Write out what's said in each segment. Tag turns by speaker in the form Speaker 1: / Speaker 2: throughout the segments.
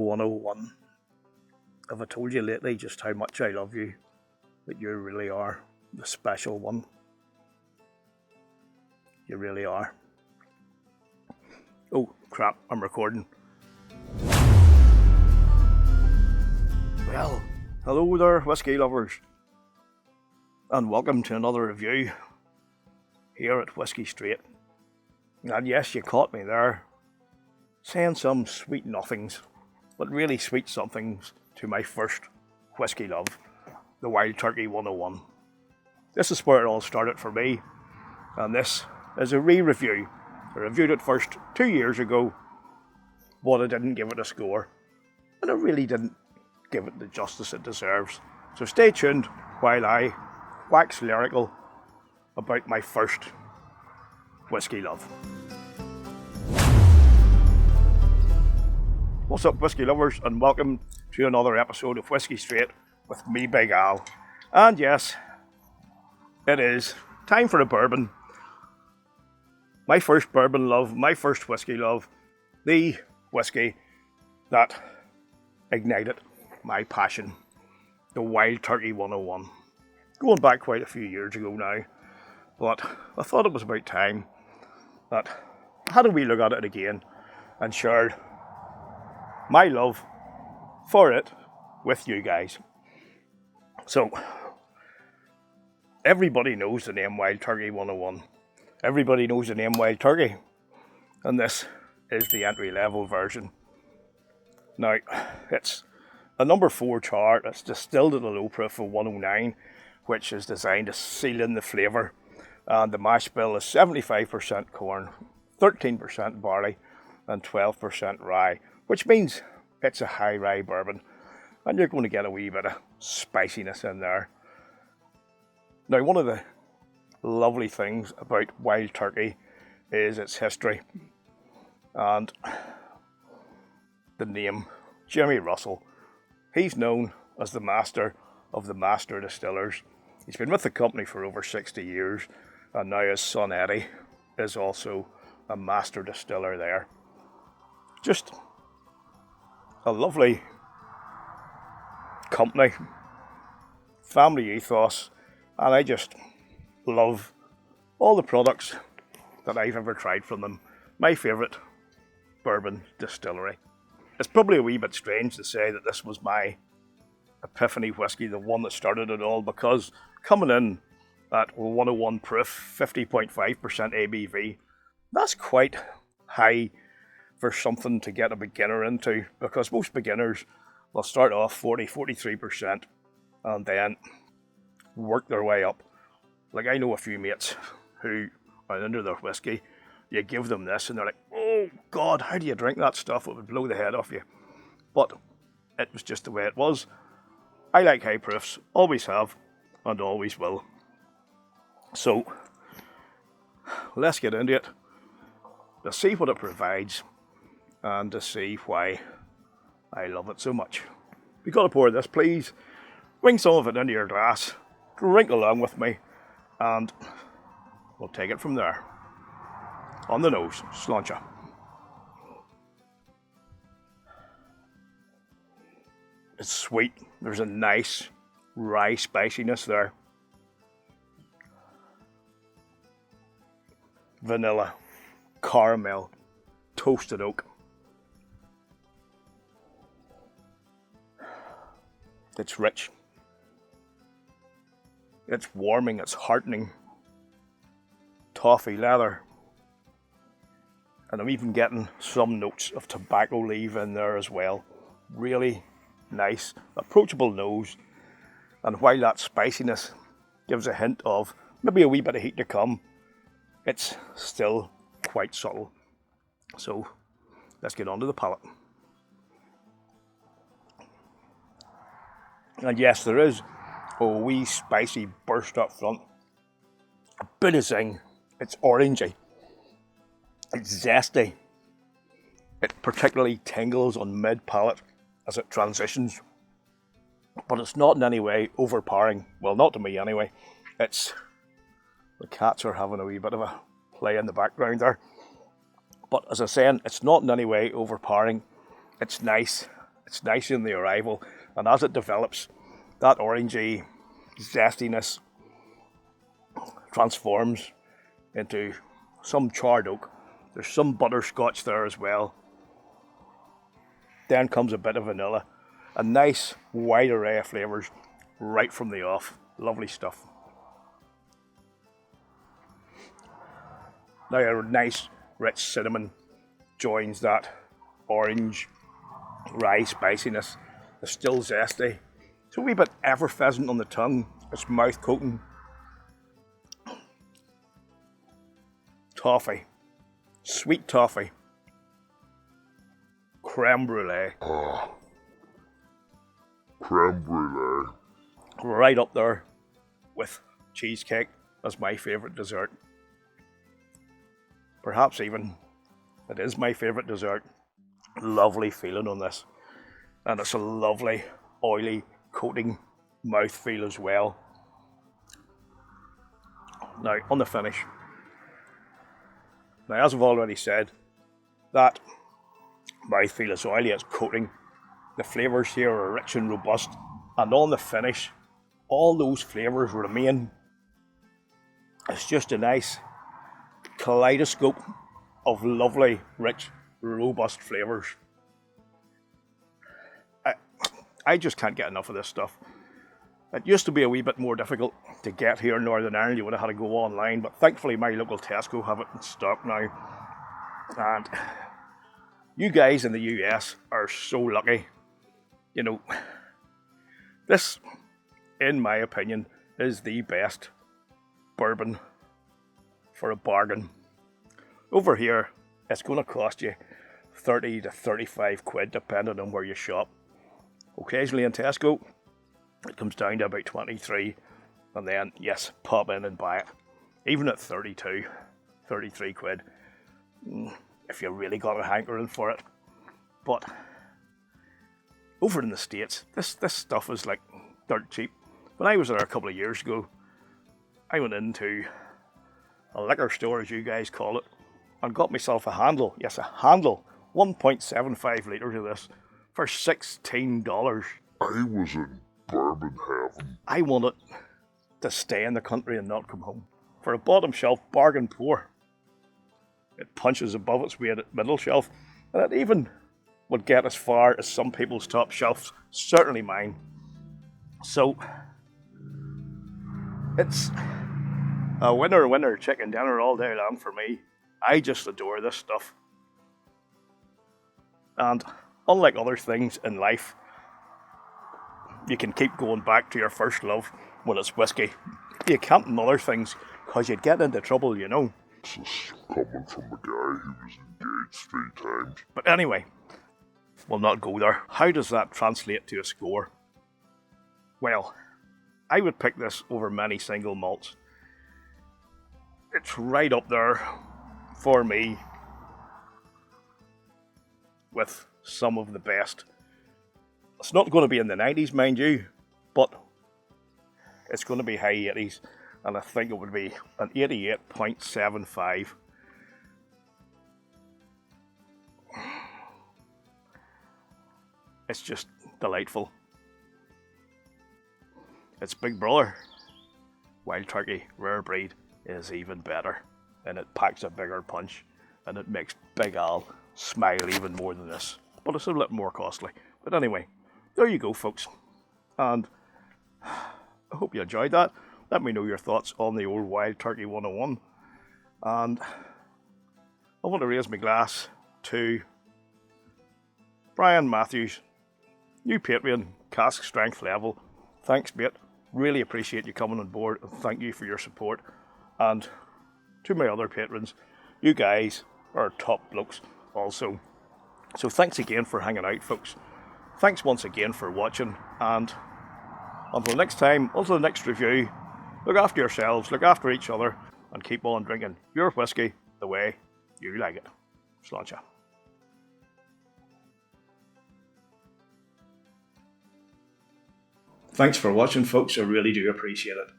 Speaker 1: 101. Have I told you lately just how much I love you? That you really are the special one. You really are. Oh crap, I'm recording. Well, hello there whiskey lovers, and welcome to another review here at Whiskey Straight. And yes, you caught me there, saying some sweet nothings, but really sweet somethings to my first whiskey love, the Wild Turkey 101. This is where it all started for me, and this is a re-review. I reviewed it first 2 years ago, but I didn't give it a score, and I really didn't give it the justice it deserves. So stay tuned while I wax lyrical about my first whiskey love. What's up, whiskey lovers, and welcome to another episode of Whiskey Straight with me, Big Al. And yes, it is time for a bourbon. My first bourbon love, my first whiskey love, the whiskey that ignited my passion, the Wild Turkey 101. Going back quite a few years ago now, but I thought it was about time that I had a wee look at it again and shared my love for it with you guys. So, everybody knows the name Wild Turkey 101. Everybody knows the name Wild Turkey, and this is the entry-level version. Now, it's a number 4 char. It's distilled at a low proof of 109, which is designed to seal in the flavour. And the mash bill is 75% corn, 13% barley, and 12% rye, which means it's a high rye bourbon, and you're going to get a wee bit of spiciness in there. Now, one of the lovely things about Wild Turkey is its history, and the name Jimmy Russell. He's known as the master of the master distillers. He's been with the company for over 60 years, and now his son Eddie is also a master distiller there. Just a lovely company, family ethos, and I just love all the products that I've ever tried from them. My favourite bourbon distillery. It's probably a wee bit strange to say that this was my epiphany whiskey, the one that started it all, because coming in at 101 proof, 50.5% ABV, that's quite high for something to get a beginner into, because most beginners will start off 43% and then work their way up. Like, I know a few mates who are into their whiskey. You give them this and they're like, oh God, how do you drink that stuff? It would blow the head off you. But it was just the way it was. I like high proofs, always have, and always will. So, let's get into it, to see what it provides, and to see why I love it so much. If you've got to pour this, please bring some of it into your glass, drink along with me, and we'll take it from there. On the nose, Sláinte. It's sweet. There's a nice rye spiciness there. Vanilla, caramel, toasted oak. It's rich. It's warming, it's heartening. Toffee leather. And I'm even getting some notes of tobacco leaf in there as well. Really nice, approachable nose. And while that spiciness gives a hint of maybe a wee bit of heat to come, it's still quite subtle. So let's get on to the palate. And yes, there is a wee spicy burst up front. A bit of zing. It's orangey. It's zesty. It particularly tingles on mid-palate as it transitions. But it's not in any way overpowering. Well, not to me anyway. It's... the cats are having a wee bit of a play in the background there. But as I was saying, it's not in any way overpowering. It's nice. It's nice in the arrival, and as it develops, that orangey zestiness transforms into some charred oak. There's some butterscotch there as well. Then comes a bit of vanilla. A nice wide array of flavours right from the off. Lovely stuff. Now a nice rich cinnamon joins that orange rye spiciness. It's still zesty. It's a wee bit effervescent on the tongue. It's mouth coating. Toffee. Sweet toffee. Creme brulee.
Speaker 2: Creme brulee.
Speaker 1: Right up there with cheesecake as my favourite dessert. Perhaps even it is my favourite dessert. Lovely feeling on this. And it's a lovely, oily, coating mouthfeel as well. Now, on the finish. Now, as I've already said, that mouthfeel is oily, it's coating. The flavours here are rich and robust. And on the finish, all those flavours remain. It's just a nice kaleidoscope of lovely, rich, robust flavours. I just can't get enough of this stuff. It used to be a wee bit more difficult to get here in Northern Ireland. You would have had to go online, but thankfully my local Tesco have it in stock now. And you guys in the US are so lucky. You know, this, in my opinion, is the best bourbon for a bargain. Over here, it's going to cost you 30 to 35 quid depending on where you shop. Occasionally in Tesco, it comes down to about 23, and then, yes, pop in and buy it. Even at 32, 33 quid, if you really got a hankering for it. But over in the States, this stuff is like dirt cheap. When I was there a couple of years ago, I went into a liquor store, as you guys call it, and got myself a handle. Yes, a handle. 1.75 litres of this for $16.
Speaker 2: I was in bourbon heaven.
Speaker 1: I wanted to stay in the country and not come home. For a bottom shelf, bargain pour. It punches above its weight at middle shelf, and it even would get as far as some people's top shelves, certainly mine. So, it's a winner chicken dinner all day long for me. I just adore this stuff. And unlike other things in life, you can keep going back to your first love when it's whiskey. You can't in other things because you'd get into trouble, you know.
Speaker 2: This is coming from a guy who was engaged 3 times.
Speaker 1: But anyway, we'll not go there. How does that translate to a score? Well, I would pick this over many single malts. It's right up there for me with some of the best. It's not going to be in the 90s, mind you, but it's going to be high 80s, and I think it would be an 88.75. It's just delightful. It's Big Brother. Wild Turkey Rare Breed is even better, and it packs a bigger punch, and it makes Big Al smile even more than this. But it's a little more costly. But anyway, there you go, folks. And I hope you enjoyed that. Let me know your thoughts on the old Wild Turkey 101. And I want to raise my glass to Brian Matthews, new Patreon, cask strength level. Thanks, mate. Really appreciate you coming on board, and thank you for your support. And to my other patrons, you guys are top blokes also. So thanks again for hanging out, folks. Thanks once again for watching, and until next time, until the next review, look after yourselves, look after each other, and keep on drinking your whiskey the way you like it. Sláinte. Thanks for watching, folks. I really do appreciate it.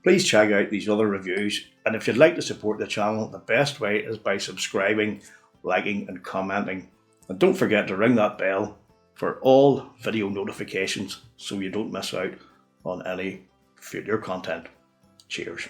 Speaker 1: Please check out these other reviews, and if you'd like to support the channel, the best way is by subscribing, liking and commenting. And don't forget to ring that bell for all video notifications so you don't miss out on any future content. Cheers.